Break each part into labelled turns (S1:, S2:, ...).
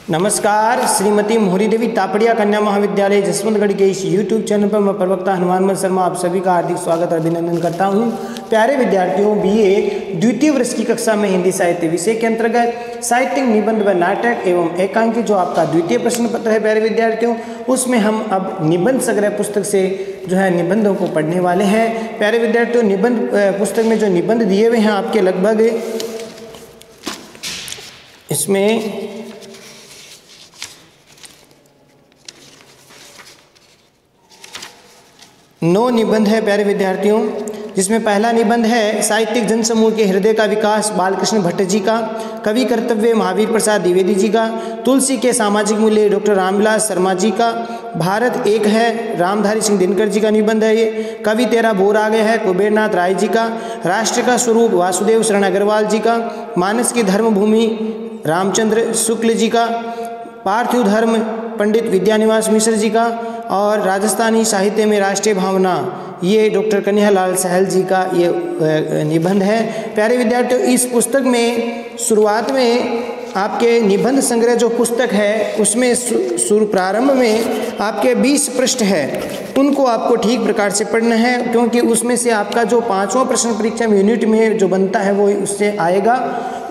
S1: नमस्कार। श्रीमती मोहरी देवी तापड़िया कन्या महाविद्यालय जसवंतगढ़ के इस YouTube चैनल पर मैं प्रवक्ता हनुमान शर्मा आप सभी का हार्दिक स्वागत और अभिनंदन करता हूं। प्यारे विद्यार्थियों, BA द्वितीय वर्ष की कक्षा में हिंदी साहित्य विषय के अंतर्गत साहित्यिक निबंध व नाटक एवं एकांकी जो आपका द्वितीय प्रश्न पत्र है प्यारे विद्यार्थियों, उसमें हम अब निबंध संग्रह पुस्तक से जो है निबंधों को पढ़ने वाले हैं। प्यारे विद्यार्थियों, निबंध पुस्तक में जो निबंध दिए हुए हैं आपके लगभग इसमें 9 निबंध है प्यारे विद्यार्थियों, जिसमें पहला निबंध है साहित्यिक जनसमूह के हृदय का विकास बालकृष्ण भट्ट जी का, कवि कर्तव्य महावीर प्रसाद द्विवेदी जी का, तुलसी के सामाजिक मूल्य डॉक्टर रामविलास शर्मा जी का, भारत एक है रामधारी सिंह दिनकर जी का निबंध है ये, कवि तेरा बोर आ गया है कुबेरनाथ राय जी का, राष्ट्र का स्वरूप वासुदेव शरण अग्रवाल जी का, मानस की धर्मभूमि रामचंद्र शुक्ल जी का, पार्थिव धर्म पंडित विद्यानिवास मिश्र जी का, और राजस्थानी साहित्य में राष्ट्रीय भावना ये डॉक्टर कन्हैयालाल सहल जी का ये निबंध है। प्यारे विद्यार्थियों, इस पुस्तक में शुरुआत में आपके निबंध संग्रह जो पुस्तक है उसमें प्रारंभ में आपके 20 पृष्ठ है, उनको आपको ठीक प्रकार से पढ़ना है, क्योंकि उसमें से आपका जो 5वां प्रश्न परीक्षा में यूनिट में जो बनता है वो उससे आएगा।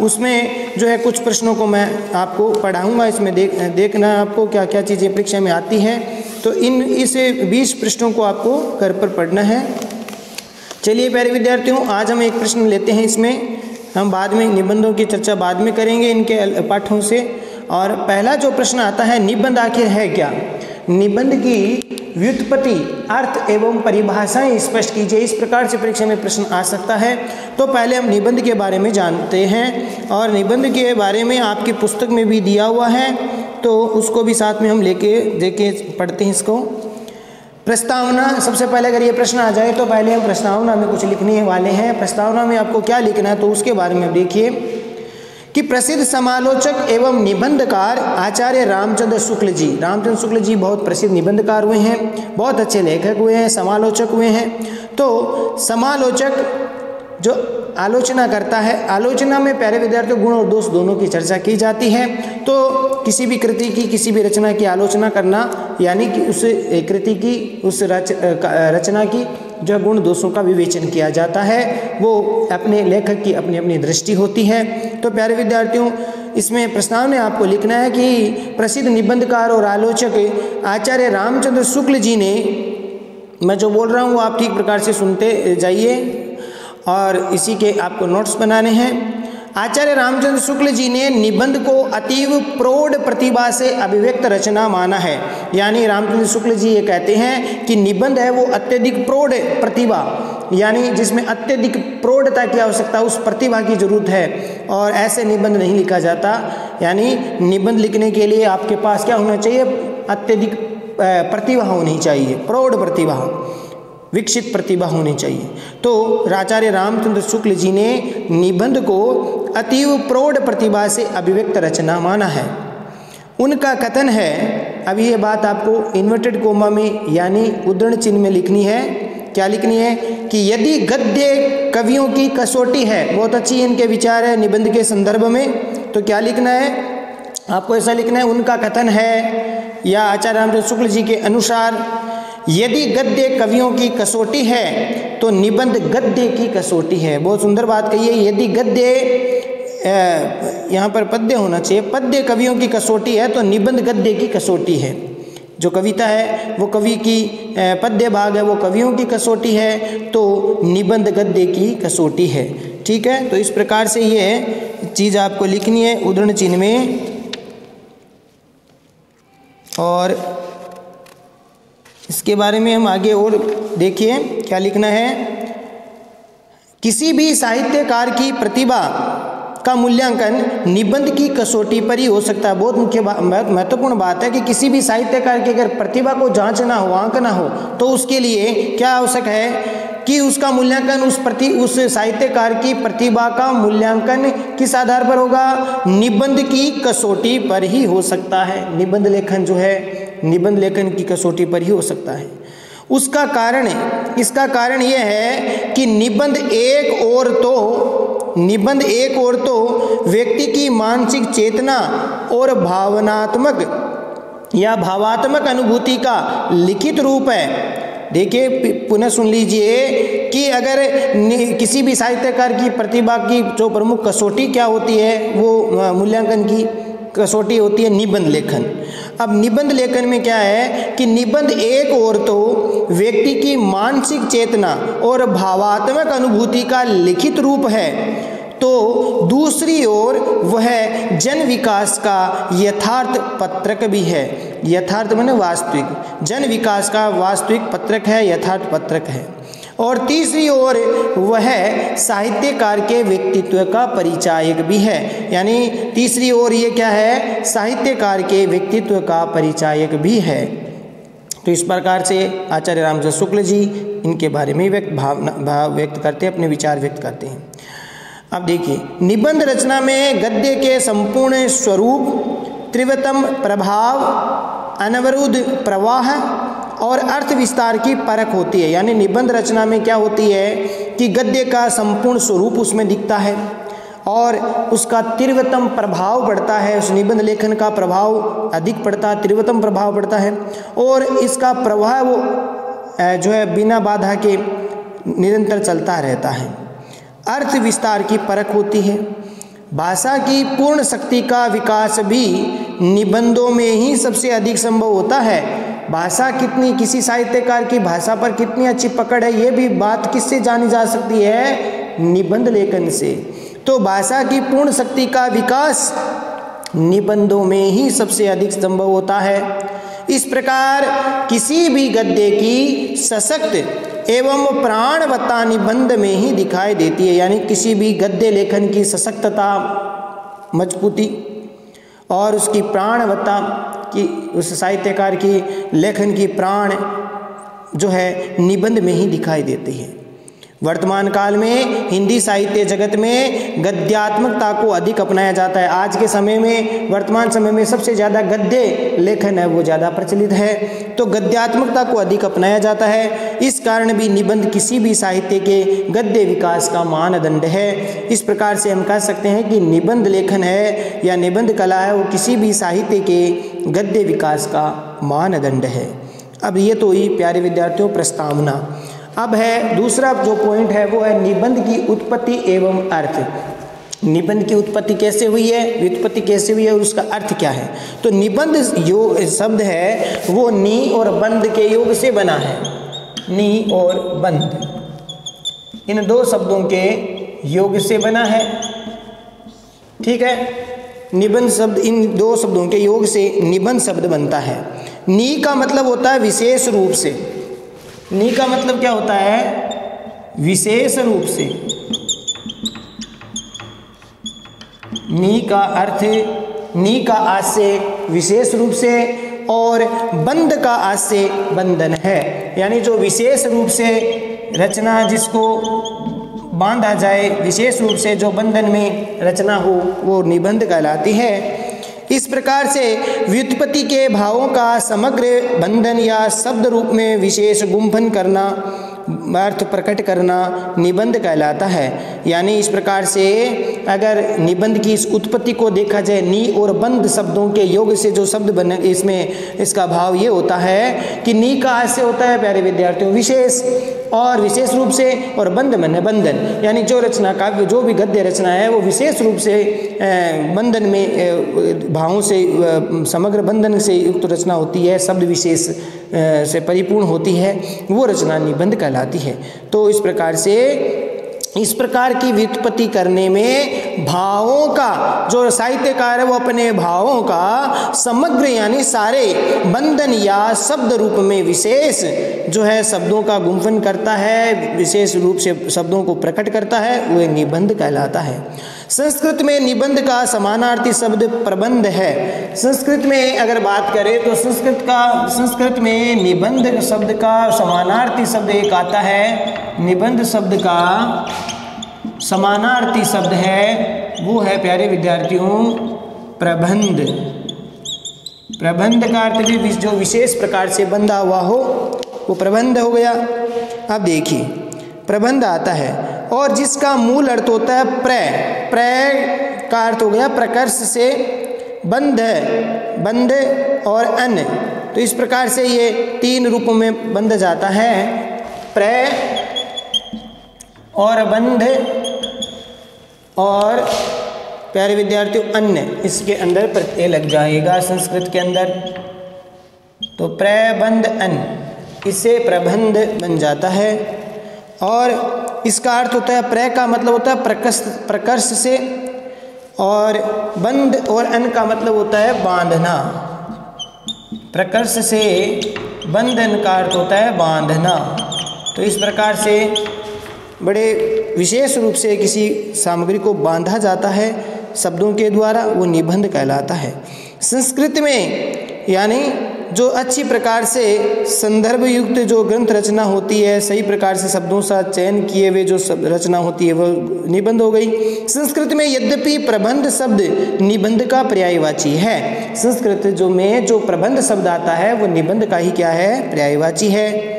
S1: उसमें जो है कुछ प्रश्नों को मैं आपको पढ़ाऊँगा, इसमें देखना है आपको क्या क्या चीज़ें परीक्षा में आती हैं। तो इस 20 पृष्ठों को आपको घर पर पढ़ना है। चलिए प्यारे विद्यार्थियों, आज हम एक प्रश्न लेते हैं। इसमें हम बाद में निबंधों की चर्चा बाद में करेंगे इनके पाठों से। और पहला जो प्रश्न आता है, निबंध आखिर है क्या? निबंध की व्युत्पत्ति, अर्थ एवं परिभाषाएं स्पष्ट कीजिए। इस प्रकार से परीक्षा में प्रश्न आ सकता है। तो पहले हम निबंध के बारे में जानते हैं, और निबंध के बारे में आपकी पुस्तक में भी दिया हुआ है, तो उसको भी साथ में हम देके पढ़ते हैं इसको। प्रस्तावना, सबसे पहले अगर ये प्रश्न आ जाए तो पहले हम प्रस्तावना में कुछ लिखने वाले हैं। प्रस्तावना में आपको क्या लिखना है तो उसके बारे में देखिए कि प्रसिद्ध समालोचक एवं निबंधकार आचार्य रामचंद्र शुक्ल जी बहुत प्रसिद्ध निबंधकार हुए हैं, बहुत अच्छे लेखक हुए हैं, समालोचक हुए हैं। तो समालोचक जो आलोचना करता है, आलोचना में प्यारे विद्यार्थियों गुण और दोष दोनों की चर्चा की जाती है। तो किसी भी कृति की, किसी भी रचना की आलोचना करना यानी कि उस कृति की, उस रचना की जो गुण दोषों का विवेचन किया जाता है, वो अपने लेखक की अपनी अपनी दृष्टि होती है। तो प्यारे विद्यार्थियों, इसमें प्रस्ताव में आपको लिखना है कि प्रसिद्ध निबंधकार और आलोचक आचार्य रामचंद्र शुक्ल जी ने, मैं जो बोल रहा हूँ वो आप ठीक प्रकार से सुनते जाइए और इसी के आपको नोट्स बनाने हैं। आचार्य रामचंद्र शुक्ल जी ने निबंध को अतीव प्रौढ़ प्रतिभा से अभिव्यक्त रचना माना है। यानी रामचंद्र शुक्ल जी ये कहते हैं कि निबंध है वो अत्यधिक प्रौढ़ प्रतिभा, यानी जिसमें अत्यधिक प्रौढ़ता की आवश्यकता, उस प्रतिभा की जरूरत है, और ऐसे निबंध नहीं लिखा जाता। यानी निबंध लिखने के लिए आपके पास क्या होना चाहिए? अत्यधिक प्रतिभा होनी चाहिए, प्रौढ़ प्रतिभा, विकसित प्रतिभा होनी चाहिए। तो आचार्य रामचंद्र शुक्ल जी ने निबंध को अतीव प्रौढ़ प्रतिभा से अभिव्यक्त रचना माना है। उनका कथन है, अब ये बात आपको इन्वर्टेड कोमा में यानी उद्धरण चिन्ह में लिखनी है। क्या लिखनी है? कि यदि गद्य कवियों की कसौटी है, बहुत अच्छी इनके विचार है निबंध के संदर्भ में, तो क्या लिखना है? आपको ऐसा लिखना है, उनका कथन है या आचार्य रामचंद्र शुक्ल जी के अनुसार यदि गद्य कवियों की कसौटी है तो निबंध गद्य की कसौटी है। बहुत सुंदर बात कही है। यदि गद्य, यहाँ पर पद्य होना चाहिए, पद्य कवियों की कसौटी है तो निबंध गद्य की कसौटी है। जो कविता है वो कवि की, पद्य भाग है वो कवियों की कसौटी है, तो निबंध गद्य की कसौटी है। ठीक है, तो इस प्रकार से ये चीज़ आपको लिखनी है उद्धरण चिन्ह में। और इसके बारे में हम आगे और देखिए क्या लिखना है। किसी भी साहित्यकार की प्रतिभा का मूल्यांकन निबंध की कसौटी पर ही हो सकता है। बहुत महत्वपूर्ण बात है कि किसी भी साहित्यकार की अगर प्रतिभा को जांचना हो, आंकना हो, तो उसके लिए क्या आवश्यक है कि उसका मूल्यांकन उस साहित्यकार की प्रतिभा का मूल्यांकन किस आधार पर होगा? निबंध की कसौटी पर ही हो सकता है। निबंध लेखन जो है निबंध लेखन की कसौटी पर ही हो सकता है। इसका कारण यह है कि निबंध एक और तो निबंध एक ओर तो व्यक्ति की मानसिक चेतना और भावनात्मक या भावात्मक अनुभूति का लिखित रूप है। देखिए पुनः सुन लीजिए कि अगर किसी भी साहित्यकार की प्रतिभा की जो प्रमुख कसौटी क्या होती है, वो मूल्यांकन की कसौटी होती है निबंध लेखन। अब निबंध लेखन में क्या है कि निबंध एक ओर तो व्यक्ति की मानसिक चेतना और भावात्मक अनुभूति का लिखित रूप है, तो दूसरी ओर वह जन विकास का यथार्थ पत्रक भी है। यथार्थ माने वास्तविक, जन विकास का वास्तविक पत्रक है, यथार्थ पत्रक है। और तीसरी ओर वह साहित्यकार के व्यक्तित्व का परिचायक भी है। यानी तीसरी ओर ये क्या है, साहित्यकार के व्यक्तित्व का परिचायक भी है। तो इस प्रकार से आचार्य रामचंद्र शुक्ल जी इनके बारे में भाव व्यक्त करते हैं, अपने विचार व्यक्त करते हैं। अब देखिए, निबंध रचना में गद्य के संपूर्ण स्वरूप, तीव्रतम प्रभाव, अनवरुद्ध प्रवाह और अर्थ विस्तार की परख होती है। यानी निबंध रचना में क्या होती है कि गद्य का संपूर्ण स्वरूप उसमें दिखता है और उसका तीव्रतम प्रभाव पड़ता है, उस निबंध लेखन का प्रभाव अधिक पड़ता है, तीव्रतम प्रभाव पड़ता है और इसका प्रवाह वो जो है बिना बाधा के निरंतर चलता रहता है। अर्थ विस्तार की परख होती है। भाषा की पूर्ण शक्ति का विकास भी निबंधों में ही सबसे अधिक संभव होता है। भाषा कितनी, किसी साहित्यकार की भाषा पर कितनी अच्छी पकड़ है, ये भी बात किससे जानी जा सकती है, निबंध लेखन से। तो भाषा की पूर्ण शक्ति का विकास निबंधों में ही सबसे अधिक संभव होता है। इस प्रकार किसी भी गद्य की सशक्त एवं प्राणवत्ता निबंध में ही दिखाई देती है। यानी किसी भी गद्य लेखन की सशक्तता, मजबूती और उसकी प्राणवत्ता की, उस साहित्यकार की लेखन की प्राण जो है निबंध में ही दिखाई देती है। वर्तमान काल में हिंदी साहित्य जगत में गद्यात्मकता को अधिक अपनाया जाता है। आज के समय में, वर्तमान समय में सबसे ज़्यादा गद्य लेखन है वो ज़्यादा प्रचलित है, तो गद्यात्मकता को अधिक अपनाया जाता है। इस कारण भी निबंध किसी भी साहित्य के गद्य विकास का मानदंड है। इस प्रकार से हम कह सकते हैं कि निबंध लेखन है या निबंध कला है, वो किसी भी साहित्य के गद्य विकास का मानदंड है। अब ये तो ही प्यारे विद्यार्थियों प्रस्तावना। अब है दूसरा जो पॉइंट है वो है निबंध की उत्पत्ति एवं अर्थ। निबंध की उत्पत्ति कैसे हुई है, व्युत्पत्ति कैसे हुई है और उसका अर्थ क्या है। तो निबंध जो शब्द है वो नी और बंध के योग से बना है। नी और बंध, इन दो शब्दों के योग से बना है। ठीक है, निबंध शब्द, इन दो शब्दों के योग से निबंध शब्द बनता है। नी का मतलब होता है विशेष रूप से। नी का मतलब क्या होता है, विशेष रूप से। नी का अर्थ, नी का आशय विशेष रूप से और बंध का आशय बंधन है। यानी जो विशेष रूप से रचना जिसको बांधा जाए, विशेष रूप से जो बंधन में रचना हो, वो निबंध कहलाती है। इस प्रकार से व्युत्पत्ति के भावों का समग्र बंधन या शब्द रूप में विशेष गुंफन करना, अर्थ प्रकट करना निबंध कहलाता है। यानी इस प्रकार से अगर निबंध की इस उत्पत्ति को देखा जाए, नी और बंध शब्दों के योग से जो शब्द बने, इसमें इसका भाव ये होता है कि नी का आशय होता है प्यारे विद्यार्थियों विशेष, और विशेष रूप से, और बंध मन बंधन। यानी जो रचना काव्य, जो भी गद्य रचना है वो विशेष रूप से बंधन में भावों से, समग्र बंधन से युक्त रचना होती है, शब्द विशेष से परिपूर्ण होती है, वो रचना निबंध कहलाती है। तो इस प्रकार से इस प्रकार की व्युत्पत्ति करने में भावों का, जो साहित्यकार है वो अपने भावों का समग्र यानी सारे बंधन या शब्द रूप में विशेष जो है शब्दों का गुंफन करता है, विशेष रूप से शब्दों को प्रकट करता है, वह निबंध कहलाता है। संस्कृत में निबंध का समानार्थी शब्द प्रबंध है। संस्कृत में अगर बात करें तो संस्कृत में निबंध शब्द का समानार्थी शब्द एक आता है। निबंध शब्द का समानार्थी शब्द है वो है प्यारे विद्यार्थियों प्रबंध। प्रबंध का अर्थ भी जो विशेष प्रकार से बंधा हुआ हो वो प्रबंध हो गया। अब देखिए प्रबंध आता है, और जिसका मूल अर्थ होता है प्रय। प्रय का अर्थ हो गया प्रकर्ष से बंध, बंध और अन। तो इस प्रकार से ये 3 रूपों में बंध जाता है, प्रय और बंध और प्यारे विद्यार्थियों अन्य, इसके अंदर प्रत्यय लग जाएगा संस्कृत के अंदर। तो प्रबंध अन, इससे प्रबंध बन जाता है। और इसका अर्थ होता है प्रय का मतलब होता है प्रकर्ष से, और बंध और अन का मतलब होता है बांधना। प्रकर्ष से बंधन का अर्थ होता है बांधना। तो इस प्रकार से बड़े विशेष रूप से किसी सामग्री को बांधा जाता है शब्दों के द्वारा, वो निबंध कहलाता है। संस्कृत में यानी जो अच्छी प्रकार से संदर्भ युक्त जो ग्रंथ रचना होती है, सही प्रकार से शब्दों का चयन किए हुए जो रचना होती है वो निबंध हो गई। संस्कृत में यद्यपि प्रबंध शब्द निबंध का पर्यायवाची है, संस्कृत जो में जो प्रबंध शब्द आता है वो निबंध का ही क्या है, पर्यायवाची है।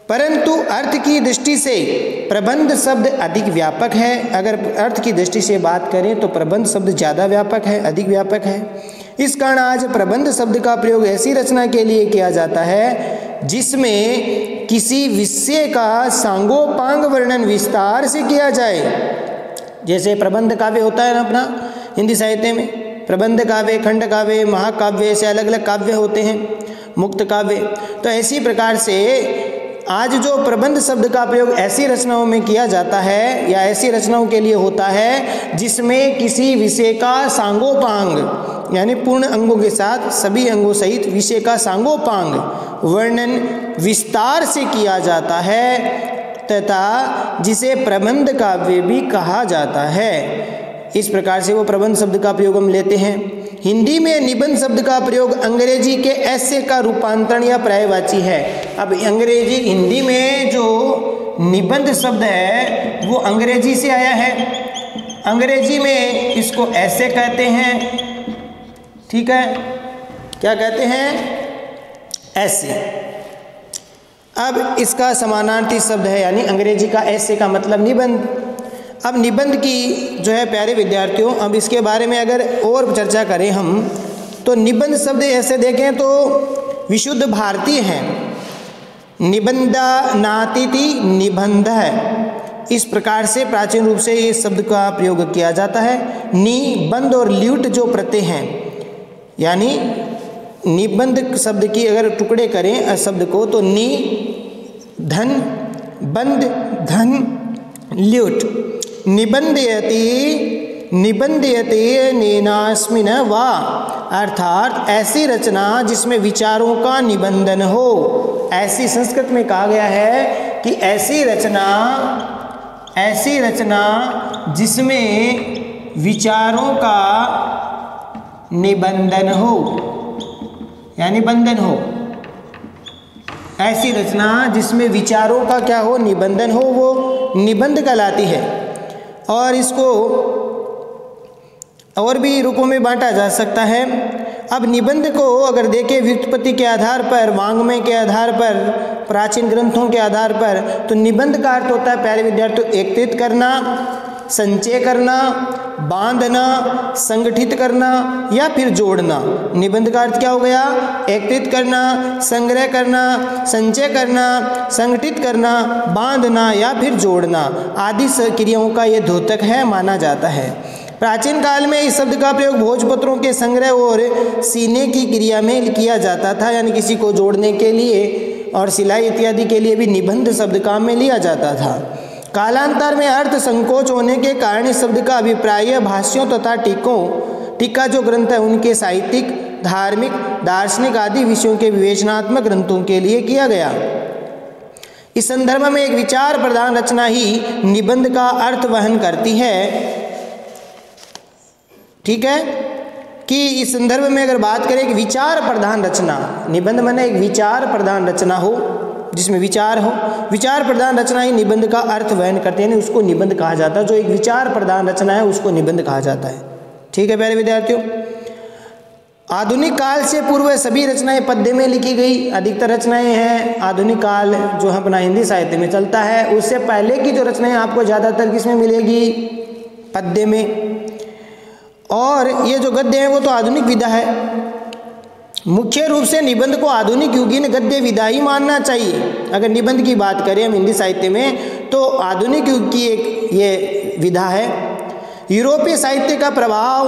S1: परंतु अर्थ की दृष्टि से प्रबंध शब्द अधिक व्यापक है। अगर अर्थ की दृष्टि से बात करें तो प्रबंध शब्द ज़्यादा व्यापक है, अधिक व्यापक है। इस कारण आज प्रबंध शब्द का प्रयोग ऐसी रचना के लिए किया जाता है जिसमें किसी विषय का सांगोपांग वर्णन विस्तार से किया जाए। जैसे प्रबंध काव्य होता है ना अपना हिंदी साहित्य में, प्रबंध काव्य, खंड काव्य, महाकाव्य, ऐसे अलग अलग काव्य होते हैं, मुक्त काव्य। तो ऐसी प्रकार से आज जो प्रबंध शब्द का प्रयोग ऐसी रचनाओं में किया जाता है या ऐसी रचनाओं के लिए होता है जिसमें किसी विषय का सांगोपांग यानी पूर्ण अंगों के साथ सभी अंगों सहित विषय का सांगोपांग वर्णन विस्तार से किया जाता है तथा जिसे प्रबंध काव्य भी कहा जाता है। इस प्रकार से वो प्रबंध शब्द का प्रयोग हम लेते हैं। हिंदी में निबंध शब्द का प्रयोग अंग्रेजी के ऐसे का रूपांतरण या पर्यायवाची है। अब अंग्रेजी हिंदी में जो निबंध शब्द है वो अंग्रेजी से आया है। अंग्रेजी में इसको ऐसे कहते हैं, ठीक है, क्या कहते हैं, ऐसे। अब इसका समानार्थी शब्द है यानी अंग्रेजी का ऐसे का मतलब निबंध। अब निबंध की जो है प्यारे विद्यार्थियों, अब इसके बारे में अगर और चर्चा करें हम तो निबंध शब्द ऐसे देखें तो विशुद्ध भारतीय है। निबंधा नातिथि निबंध है, इस प्रकार से प्राचीन रूप से इस शब्द का प्रयोग किया जाता है। निबंध और ल्यूट जो प्रत्यय हैं यानी निबंध शब्द की अगर टुकड़े करें शब्द को तो नि धन बंध धन ल्यूट। निबंधयति निबंधयते नेनास्मिन वा, अर्थात ऐसी रचना जिसमें विचारों का निबंधन हो। ऐसी संस्कृत में कहा गया है कि ऐसी रचना जिसमें विचारों का निबंधन हो यानी बंधन हो। ऐसी रचना जिसमें विचारों का क्या हो, निबंधन हो, वो निबंध कहलाती है। और इसको और भी रूपों में बांटा जा सकता है। अब निबंध को अगर देखें व्युत्पत्ति के आधार पर, वांग्मय के आधार पर, प्राचीन ग्रंथों के आधार पर, तो निबंध का अर्थ होता है प्यारे विद्यार्थियों एकत्रित करना, संचय करना, बांधना, संगठित करना या फिर जोड़ना। निबंध का अर्थ क्या हो गया, एकत्रित करना, संग्रह करना, संचय करना, संगठित करना, बांधना या फिर जोड़ना आदि क्रियाओं का ये द्योतक है माना जाता है। प्राचीन काल में इस शब्द का प्रयोग भोजपत्रों के संग्रह और सीने की क्रिया में किया जाता था, यानी किसी को जोड़ने के लिए और सिलाई इत्यादि के लिए भी निबंध शब्द काम में लिया जाता था। कालांतर में अर्थ संकोच होने के कारण इस शब्द का अभिप्राय भाष्यों तथा टीका जो ग्रंथ है उनके साहित्यिक, धार्मिक, दार्शनिक आदि विषयों के विवेचनात्मक ग्रंथों के लिए किया गया। इस संदर्भ में एक विचार प्रधान रचना ही निबंध का अर्थ वहन करती है। ठीक है कि इस संदर्भ में अगर बात करें कि विचार प्रधान रचना, निबंध माने एक विचार प्रधान रचना हो जिसमें विचार हो, विचार प्रधान रचना ही निबंध का अर्थ वहन करते हैं, उसको निबंध कहा जाता है। जो एक विचार प्रधान रचना है उसको निबंध कहा जाता है। ठीक है प्यारे विद्यार्थियों। आधुनिक काल से पूर्व सभी रचनाएं पद्य में लिखी गई। अधिकतर रचनाएं हैं आधुनिक काल जो अपना हिंदी साहित्य में चलता है, उससे पहले की जो रचनाएं आपको ज़्यादातर किसमें मिलेगी? पद्य में। और ये जो गद्य है वो तो आधुनिक विधा है। मुख्य रूप से निबंध को आधुनिक युगीन गद्य विधा ही मानना चाहिए। अगर निबंध की बात करें हम हिंदी साहित्य में तो आधुनिक युग की एक ये विधा है। यूरोपीय साहित्य का प्रभाव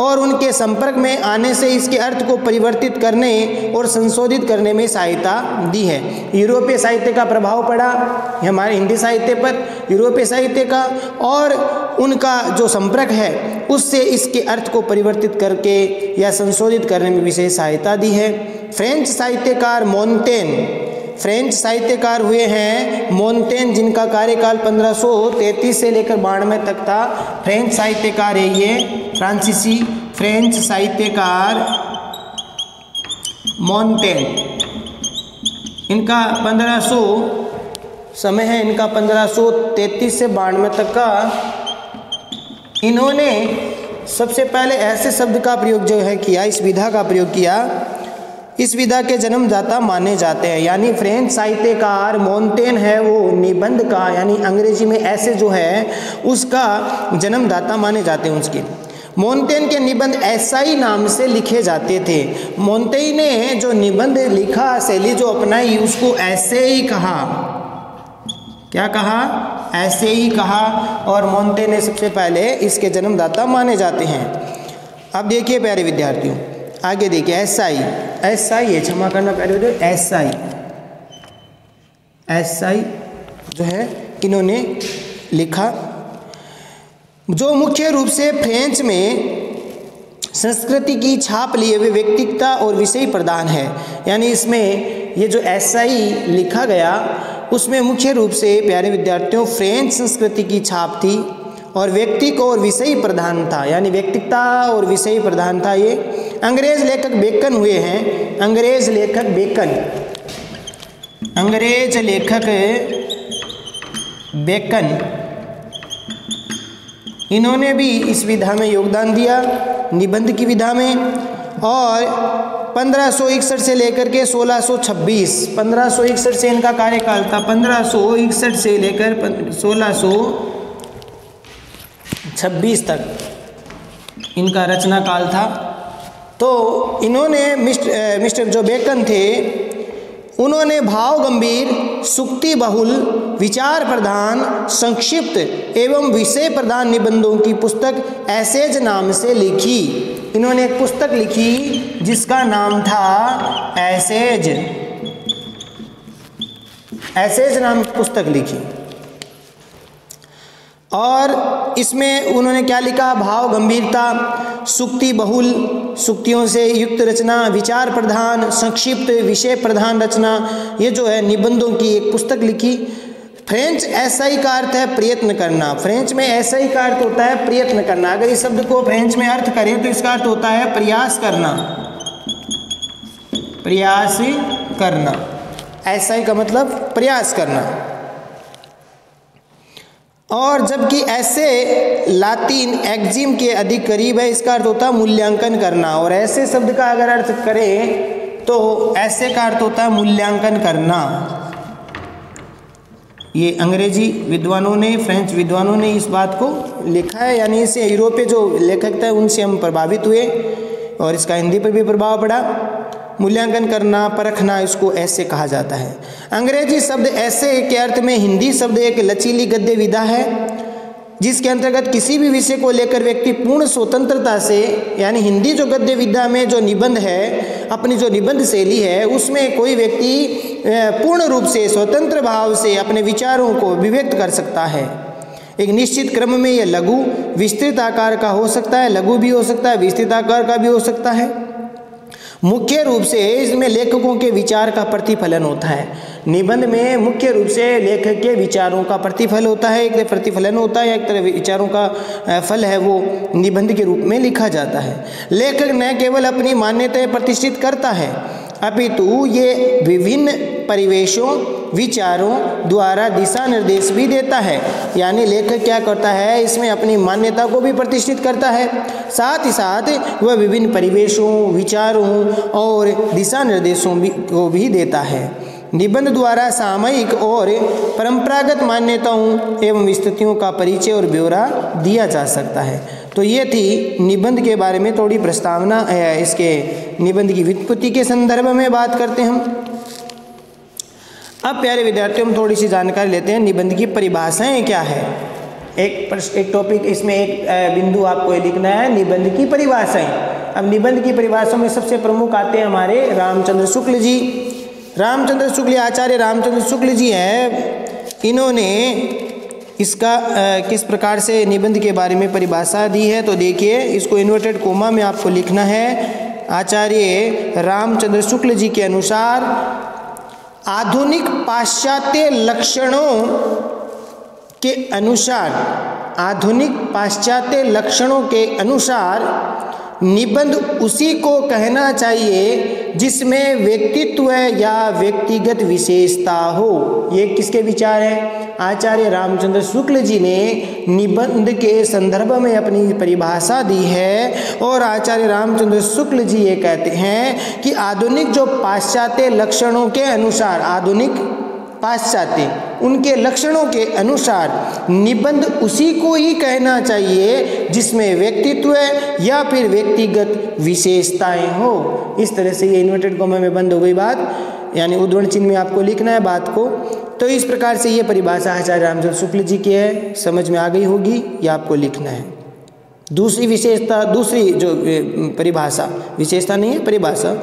S1: और उनके संपर्क में आने से इसके अर्थ को परिवर्तित करने और संशोधित करने में सहायता दी है। यूरोपीय साहित्य का प्रभाव पड़ा हमारे हिंदी साहित्य पर, यूरोपीय साहित्य का, और उनका जो संपर्क है उससे इसके अर्थ को परिवर्तित करके या संशोधित करने में विशेष सहायता दी है। फ्रेंच साहित्यकार मोंटेन, फ्रेंच साहित्यकार हुए हैं मोंटेन, जिनका कार्यकाल 1533 से लेकर 92 तक था। फ्रेंच साहित्यकार है ये, फ्रांसीसी फ्रेंच साहित्यकार मोंटेन। इनका 1500 समय है, इनका 1533 से 92 तक का। इन्होंने सबसे पहले ऐसे शब्द का प्रयोग जो है किया, इस विधा का प्रयोग किया, इस विधा के जन्मदाता माने जाते हैं। यानी फ्रेंच साहित्यकार मोंटेन है वो निबंध का, यानी अंग्रेजी में ऐसे जो है उसका जन्मदाता माने जाते हैं। उसके मोंटेन के निबंध एसाई नाम से लिखे जाते थे। मोंटेन ने जो निबंध लिखा, शैली जो अपनाई, उसको ऐसे ही कहा। क्या कहा? ऐसे ही कहा। और मोंटेन ने सबसे पहले इसके जन्मदाता माने जाते हैं। अब देखिए प्यारे विद्यार्थियों, आगे देखिए एसाई, एसाई है, क्षमा करना प्यारे विद्यार्थियों, एसाई, एसाई जो है इन्होंने लिखा, जो मुख्य रूप से फ्रेंच में संस्कृति की छाप लिए हुए व्यक्तिगता और विषय प्रधान है। यानी इसमें ये जो एसाई लिखा गया उसमें मुख्य रूप से प्यारे विद्यार्थियों फ्रेंच संस्कृति की छाप थी और व्यक्ति को और विषय प्रधान था, यानी व्यक्तिगता और विषय प्रधान था। ये अंग्रेज लेखक बेकन हुए हैं, अंग्रेज लेखक बेकन, अंग्रेज लेखक बेकन, इन्होंने भी इस विधा में योगदान दिया, निबंध की विधा में। और 1561 से लेकर के 1626, 1561 से इनका कार्यकाल था, 1561 से लेकर 1626 तक इनका रचना काल था। तो इन्होंने मिस्टर जो बेकन थे उन्होंने भाव गंभीर, सुक्ति बहुल, विचार प्रधान, संक्षिप्त एवं विषय प्रधान निबंधों की पुस्तक एसेज नाम से लिखी। इन्होंने एक पुस्तक लिखी जिसका नाम था एसेज, एसेज नाम की पुस्तक लिखी। और इसमें उन्होंने क्या लिखा? भाव गंभीरता, सुक्ति बहुल, सुक्तियों से युक्त रचना, विचार प्रधान, संक्षिप्त, विषय प्रधान रचना, ये जो है निबंधों की एक पुस्तक लिखी। फ्रेंच एसाई का अर्थ है प्रयत्न करना। फ्रेंच में एसाई का अर्थ होता है प्रयत्न करना। अगर इस शब्द को फ्रेंच में अर्थ करें तो इसका अर्थ होता है प्रयास करना, प्रयास करना। एसाई का मतलब प्रयास करना। और जबकि ऐसे लातीन एक्जिम के अधिक करीब है, इसका अर्थ होता है मूल्यांकन करना। और ऐसे शब्द का अगर अर्थ करें तो ऐसे का अर्थ होता है मूल्यांकन करना। ये अंग्रेजी विद्वानों ने, फ्रेंच विद्वानों ने इस बात को लिखा है, यानी इससे यूरोपीय जो लेखक थे उनसे हम प्रभावित हुए और इसका हिंदी पर भी प्रभाव पड़ा। मूल्यांकन करना, परखना, इसको ऐसे कहा जाता है। अंग्रेजी शब्द ऐसे के अर्थ में हिंदी शब्द एक लचीली गद्य विधा है जिसके अंतर्गत किसी भी विषय को लेकर व्यक्ति पूर्ण स्वतंत्रता से, यानी हिंदी जो गद्य विधा में जो निबंध है, अपनी जो निबंध शैली है उसमें कोई व्यक्ति पूर्ण रूप से स्वतंत्र भाव से अपने विचारों को अभिव्यक्त कर सकता है। एक निश्चित क्रम में यह लघु विस्तृत आकार का हो सकता है, लघु भी हो सकता है, विस्तृत आकार का भी हो सकता है। मुख्य रूप से इसमें लेखकों के विचार का प्रतिफलन होता है। निबंध में मुख्य रूप से लेखक के विचारों का प्रतिफल होता है, एक तरह प्रतिफलन होता है, एक तरह विचारों का फल है वो निबंध के रूप में लिखा जाता है। लेखक न केवल अपनी मान्यताएं प्रतिष्ठित करता है अपितु ये विभिन्न परिवेशों विचारों द्वारा दिशा निर्देश भी देता है। यानी लेखक क्या करता है, इसमें अपनी मान्यता को भी प्रतिष्ठित करता है, साथ ही साथ वह विभिन्न परिवेशों, विचारों और दिशा निर्देशों को भी देता है। निबंध द्वारा सामयिक और परंपरागत मान्यताओं एवं स्थितियों का परिचय और ब्यौरा दिया जा सकता है। तो ये थी निबंध के बारे में थोड़ी प्रस्तावना है। इसके निबंध की व्युत्पत्ति के संदर्भ में बात करते हैं हम। अब प्यारे विद्यार्थियों, हम थोड़ी सी जानकारी लेते हैं निबंध की परिभाषाएं क्या है। एक टॉपिक, इसमें एक बिंदु आपको लिखना है, निबंध की परिभाषाएं। अब निबंध की परिभाषाओं में सबसे प्रमुख आते हैं हमारे रामचंद्र शुक्ल जी। रामचंद्र शुक्ल, आचार्य रामचंद्र शुक्ल जी हैं, इन्होंने इसका किस प्रकार से निबंध के बारे में परिभाषा दी है। तो देखिए, इसको इन्वर्टेड कोमा में आपको लिखना है। आचार्य रामचंद्र शुक्ल जी के अनुसार आधुनिक पाश्चात्य लक्षणों के अनुसार, आधुनिक पाश्चात्य लक्षणों के अनुसार निबंध उसी को कहना चाहिए जिसमें व्यक्तित्व या व्यक्तिगत विशेषता हो। ये किसके विचार है? आचार्य रामचंद्र शुक्ल जी ने निबंध के संदर्भ में अपनी परिभाषा दी है। और आचार्य रामचंद्र शुक्ल जी ये कहते हैं कि आधुनिक जो पाश्चात्य लक्षणों के अनुसार, आधुनिक पाश्चात्य उनके लक्षणों के अनुसार निबंध उसी को ही कहना चाहिए जिसमें व्यक्तित्व या फिर व्यक्तिगत विशेषताएं हो। इस तरह से ये इन्वर्टेड कोमा में बंद हो गई बात, यानी उद्धरण चिन्ह में आपको लिखना है बात को। तो इस प्रकार से ये परिभाषा आचार्य रामचंद्र शुक्ल जी की है, समझ में आ गई होगी, ये आपको लिखना है। दूसरी विशेषता, दूसरी जो परिभाषा, विशेषता नहीं है परिभाषा,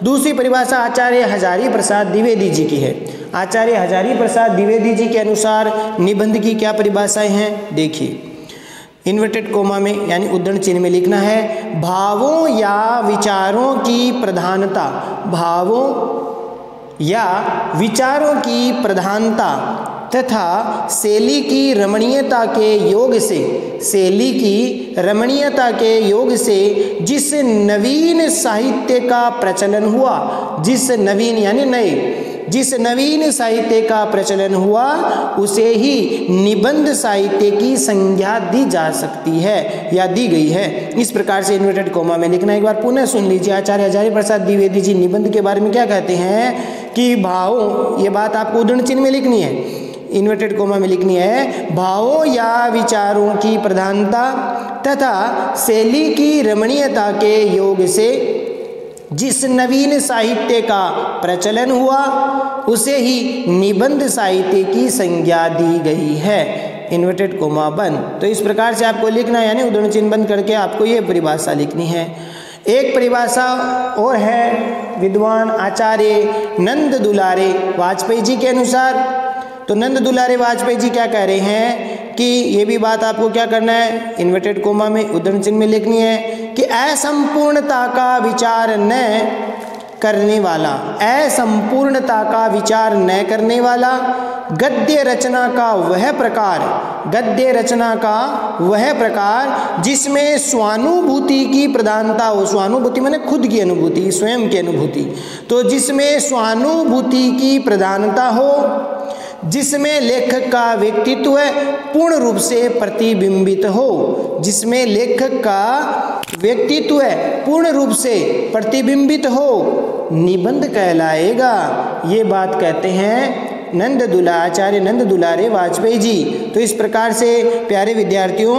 S1: दूसरी परिभाषा आचार्य हजारी प्रसाद द्विवेदी जी की है। आचार्य हजारी प्रसाद द्विवेदी जी के अनुसार निबंध की क्या परिभाषाएं हैं, देखिए इन्वर्टेड कोमा में यानी उद्धरण चिन्ह में लिखना है, भावों या विचारों की प्रधानता, भावों या विचारों की प्रधानता तथा शैली की रमणीयता के योग से, शैली की रमणीयता के योग से जिस नवीन साहित्य का प्रचलन हुआ, जिस नवीन यानी नए, जिस नवीन साहित्य का प्रचलन हुआ उसे ही निबंध साहित्य की संज्ञा दी जा सकती है या दी गई है। इस प्रकार से इन्वर्टेड कोमा में लिखना। एक बार पुनः सुन लीजिए, आचार्य हजारी प्रसाद द्विवेदी जी निबंध के बारे में क्या कहते हैं कि भावों, ये बात आपको उद्धरण चिन्ह में लिखनी है, इन्वर्टेड कोमा में लिखनी है, भावों या विचारों की प्रधानता तथा शैली की रमणीयता के योग से जिस नवीन साहित्य का प्रचलन हुआ उसे ही निबंध साहित्य की संज्ञा दी गई है। इन्वर्टेड कोमा बंद। तो इस प्रकार से आपको लिखना है, यानी उद्धरण चिन्ह बंद करके आपको ये परिभाषा लिखनी है। एक परिभाषा और है विद्वान आचार्य नंद दुलारे वाजपेयी जी के अनुसार। तो नंद दुलारे वाजपेयी जी क्या कह रहे हैं कि ये भी बात आपको क्या करना है, इन्वर्टेड कोमा में उद्धरण चिन्ह में लिखनी है कि असंपूर्णता का विचार न करने वाला, असंपूर्णता का विचार न करने वाला गद्य रचना का वह प्रकार, गद्य रचना का वह प्रकार जिसमें स्वानुभूति की प्रधानता हो। स्वानुभूति माने खुद की अनुभूति, स्वयं की अनुभूति। तो जिसमें स्वानुभूति की प्रधानता हो, जिसमें लेखक का व्यक्तित्व पूर्ण रूप से प्रतिबिंबित हो, जिसमें लेखक का व्यक्तित्व पूर्ण रूप से प्रतिबिंबित हो, निबंध कहलाएगा। ये बात कहते हैं आचार्य नंद दुलारे वाजपेयी जी। तो इस प्रकार से प्यारे विद्यार्थियों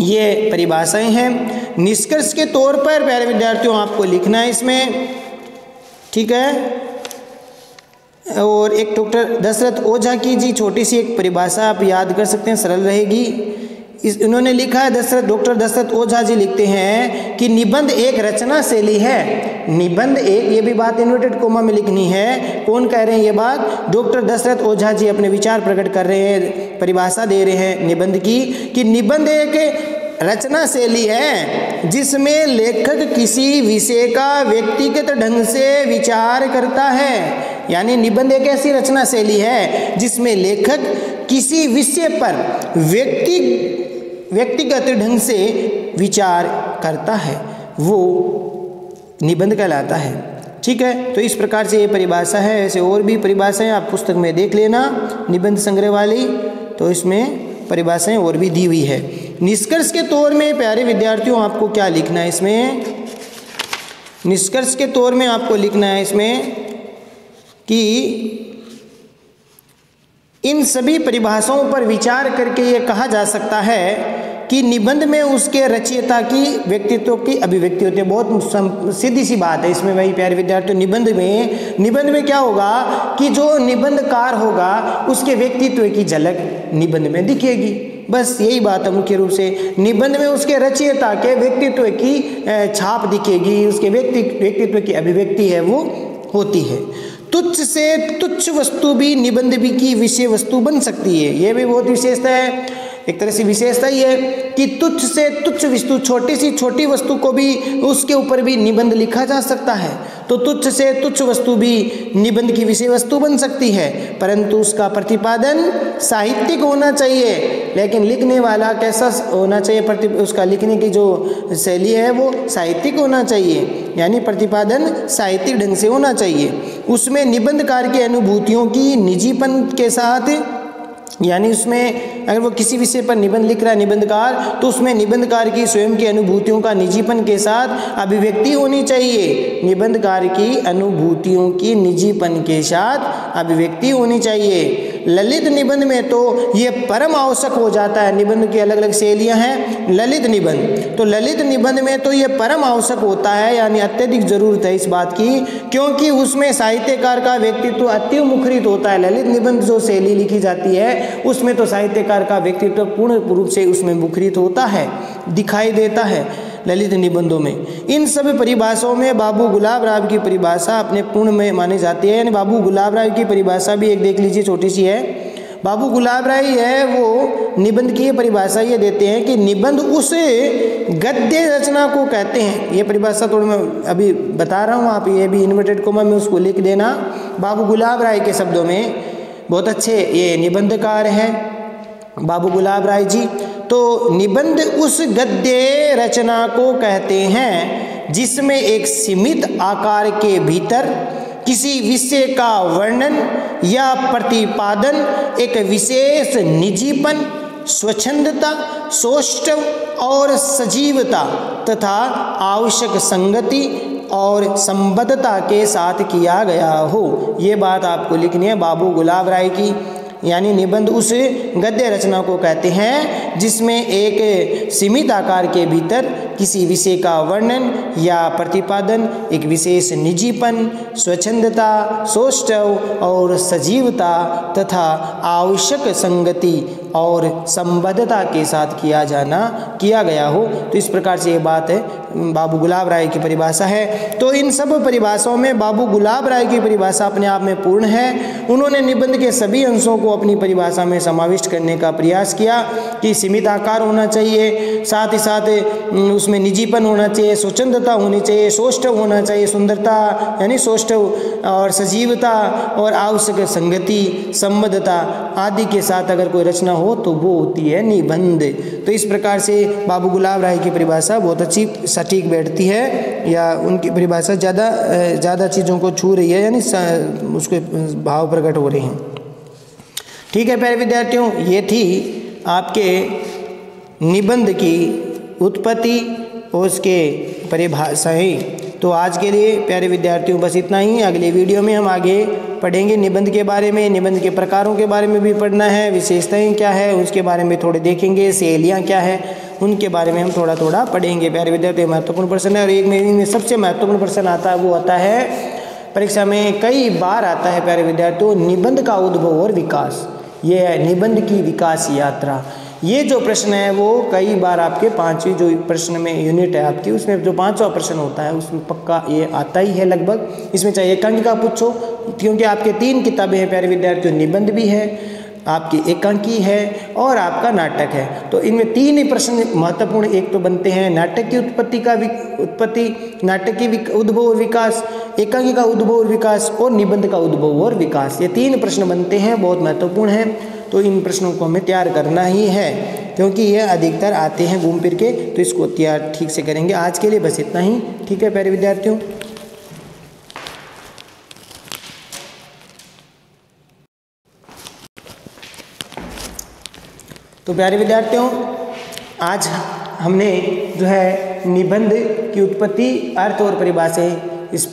S1: ये परिभाषाएं हैं। निष्कर्ष के तौर पर प्यारे विद्यार्थियों आपको लिखना है इसमें, ठीक है। और एक डॉक्टर दशरथ ओझा की जी छोटी सी एक परिभाषा आप याद कर सकते हैं, सरल रहेगी। इन्होंने लिखा है, डॉक्टर दशरथ ओझा जी लिखते हैं कि निबंध एक रचना शैली है। निबंध एक, ये भी बात इन्वर्टेड कोमा में लिखनी है। कौन कह रहे हैं ये बात? डॉक्टर दशरथ ओझा जी अपने विचार प्रकट कर रहे हैं, परिभाषा दे रहे हैं निबंध की, कि निबंध एक रचना शैली है जिसमें लेखक किसी विषय का व्यक्तिगत ढंग से विचार करता है। यानी निबंध एक ऐसी रचना शैली है जिसमें लेखक किसी विषय पर व्यक्तिगत ढंग से विचार करता है, वो निबंध कहलाता है। ठीक है। तो इस प्रकार से ये परिभाषा है। ऐसे और भी परिभाषाएं आप पुस्तक में देख लेना निबंध संग्रह वाली, तो इसमें परिभाषाएं और भी दी हुई है। निष्कर्ष के तौर में प्यारे विद्यार्थियों आपको क्या लिखना है इसमें, निष्कर्ष के तौर में आपको लिखना है इसमें कि इन सभी परिभाषाओं पर विचार करके ये कहा जा सकता है कि निबंध में उसके रचयिता की व्यक्तित्व की अभिव्यक्ति होती है। बहुत सीधी सी बात है इसमें भाई प्यारे विद्यार्थियों। निबंध में क्या होगा कि जो निबंधकार होगा उसके व्यक्तित्व की झलक निबंध में दिखेगी। बस यही बात है मुख्य रूप से। निबंध में उसके रचयिता के व्यक्तित्व की छाप दिखेगी, उसके व्यक्तित्व की अभिव्यक्ति है वो होती है। तुच्छ से तुच्छ वस्तु भी निबंध भी की विषय वस्तु बन सकती है। यह भी बहुत विशेषता है, एक तरह से विशेषता ही है कि तुच्छ से तुच्छ वस्तु, छोटी सी छोटी वस्तु को भी उसके ऊपर भी निबंध लिखा जा सकता है। तो तुच्छ से तुच्छ वस्तु भी निबंध की विषय वस्तु बन सकती है, परंतु उसका प्रतिपादन साहित्यिक होना चाहिए। लेकिन लिखने वाला कैसा होना चाहिए, उसका लिखने की जो शैली है वो साहित्यिक होना चाहिए, यानी प्रतिपादन साहित्यिक ढंग से होना चाहिए। उसमें निबंधकार की अनुभूतियों की निजीपन के साथ, यानी उसमें अगर वो किसी विषय पर निबंध लिख रहा है निबंधकार, तो उसमें निबंधकार की स्वयं की अनुभूतियों का निजीपन के साथ अभिव्यक्ति होनी चाहिए। निबंधकार की अनुभूतियों की निजीपन के साथ अभिव्यक्ति होनी चाहिए। ललित निबंध में तो ये परम आवश्यक हो जाता है। निबंध की अलग अलग शैलियाँ हैं। ललित निबंध, तो ललित निबंध में तो ये परम आवश्यक होता है, यानी अत्यधिक जरूरत है इस बात की, क्योंकि उसमें साहित्यकार का व्यक्तित्व अति मुखरित होता है। ललित निबंध जो शैली लिखी जाती है उसमें तो साहित्यकार का व्यक्तित्व पूर्ण रूप से उसमें मुखरित होता है, दिखाई देता है ललित निबंधों में। इन सब परिभाषाओं में बाबू गुलाब राव की परिभाषा अपने पूर्ण में मानी जाती है। यानी बाबू गुलाब राव की परिभाषा भी एक देख लीजिए, छोटी सी है। बाबू गुलाब राव है वो निबंध की परिभाषा ये देते हैं कि निबंध उस गद्य रचना को कहते हैं। ये परिभाषा थोड़ी मैं अभी बता रहा हूँ, आप ये भी इन्वर्टेड कोमा में उसको लिख देना। बाबू गुलाब राय के शब्दों में, बहुत अच्छे ये निबंधकार हैं बाबू गुलाब राय जी। तो निबंध उस गद्य रचना को कहते हैं जिसमें एक सीमित आकार के भीतर किसी विषय का वर्णन या प्रतिपादन, एक विशेष निजीपन, स्वच्छंदता, सौष्ठव और सजीवता तथा आवश्यक संगति और संबद्धता के साथ किया गया हो। ये बात आपको लिखनी है बाबू गुलाब राय की। यानी निबंध उस गद्य रचना को कहते हैं जिसमें एक सीमित आकार के भीतर किसी विषय का वर्णन या प्रतिपादन, एक विशेष निजीपन, स्वच्छंदता, सौष्ठव और सजीवता तथा आवश्यक संगति और संबद्धता के साथ किया गया हो। तो इस प्रकार से ये बात है बाबू गुलाब राय की परिभाषा है। तो इन सब परिभाषाओं में बाबू गुलाब राय की परिभाषा अपने आप में पूर्ण है। उन्होंने निबंध के सभी अंशों को अपनी परिभाषा में समाविष्ट करने का प्रयास किया कि सीमित आकार होना चाहिए, साथ ही साथ उसमें निजीपन होना चाहिए, स्वच्छंदता होनी चाहिए, सौष्ठव होना चाहिए, सुंदरता यानी सौष्ठव और सजीवता और आवश्यक संगति, संबद्धता आदि के साथ अगर कोई रचना हो तो वो होती है निबंध। तो इस प्रकार से बाबू गुलाब राय की परिभाषा बहुत अच्छी सटीक बैठती है, या उनकी परिभाषा ज़्यादा चीज़ों को छू रही है, यानी उसके भाव प्रकट हो रहे हैं। ठीक है प्यारे विद्यार्थियों, ये थी आपके निबंध की उत्पत्ति और उसके परिभाषाएं। तो आज के लिए प्यारे विद्यार्थियों बस इतना ही। अगले वीडियो में हम आगे पढ़ेंगे निबंध के बारे में, निबंध के प्रकारों के बारे में भी पढ़ना है, विशेषताएं क्या है उसके बारे में थोड़े देखेंगे, शैलियाँ क्या है उनके बारे में हम थोड़ा थोड़ा पढ़ेंगे। प्यारे विद्यार्थियों महत्वपूर्ण प्रश्न है, और एक में सबसे महत्वपूर्ण प्रश्न आता है, वो आता है परीक्षा में कई बार आता है प्यारे विद्यार्थियों, निबंध का उद्भव और विकास। ये है निबंध की विकास यात्रा। ये जो प्रश्न है वो कई बार आपके 5वीं जो प्रश्न में यूनिट है आपकी, उसमें जो 5वां प्रश्न होता है उसमें पक्का ये आता ही है लगभग। इसमें चाहे एकांकिका पूछो, क्योंकि आपके 3 किताबें हैं प्यारे विद्यार्थियों, निबंध भी है, आपकी एकांकी है और आपका नाटक है। तो इनमें 3 ही प्रश्न महत्वपूर्ण एक तो बनते हैं, नाटक की उत्पत्ति, नाटक की उद्भव और विकास, एकांकी का उद्भव और विकास और निबंध का उद्भव और विकास। ये 3 प्रश्न बनते हैं, बहुत महत्वपूर्ण हैं। तो इन प्रश्नों को हमें तैयार करना ही है, क्योंकि ये अधिकतर आते हैं घूम फिर के, तो इसको तैयार ठीक से करेंगे। आज के लिए बस इतना ही। ठीक है प्यारे विद्यार्थियों। तो प्यारे विद्यार्थियों, आज हमने जो है निबंध की उत्पत्ति, अर्थ और परिभाषाएं इस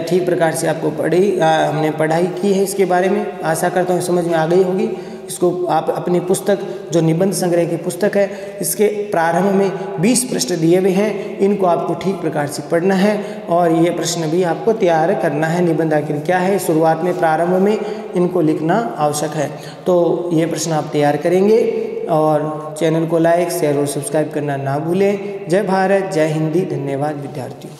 S1: ठीक प्रकार से आपको हमने पढ़ाई की है। इसके बारे में आशा करता हूँ समझ में आ गई होगी। इसको आप अपनी पुस्तक जो निबंध संग्रह की पुस्तक है, इसके प्रारंभ में 20 प्रश्न दिए हुए हैं, इनको आपको ठीक प्रकार से पढ़ना है और ये प्रश्न भी आपको तैयार करना है। निबंध आखिर क्या है, शुरुआत में प्रारंभ में इनको लिखना आवश्यक है। तो ये प्रश्न आप तैयार करेंगे और चैनल को लाइक, शेयर और सब्सक्राइब करना ना भूलें। जय भारत, जय हिंदी। धन्यवाद विद्यार्थियों।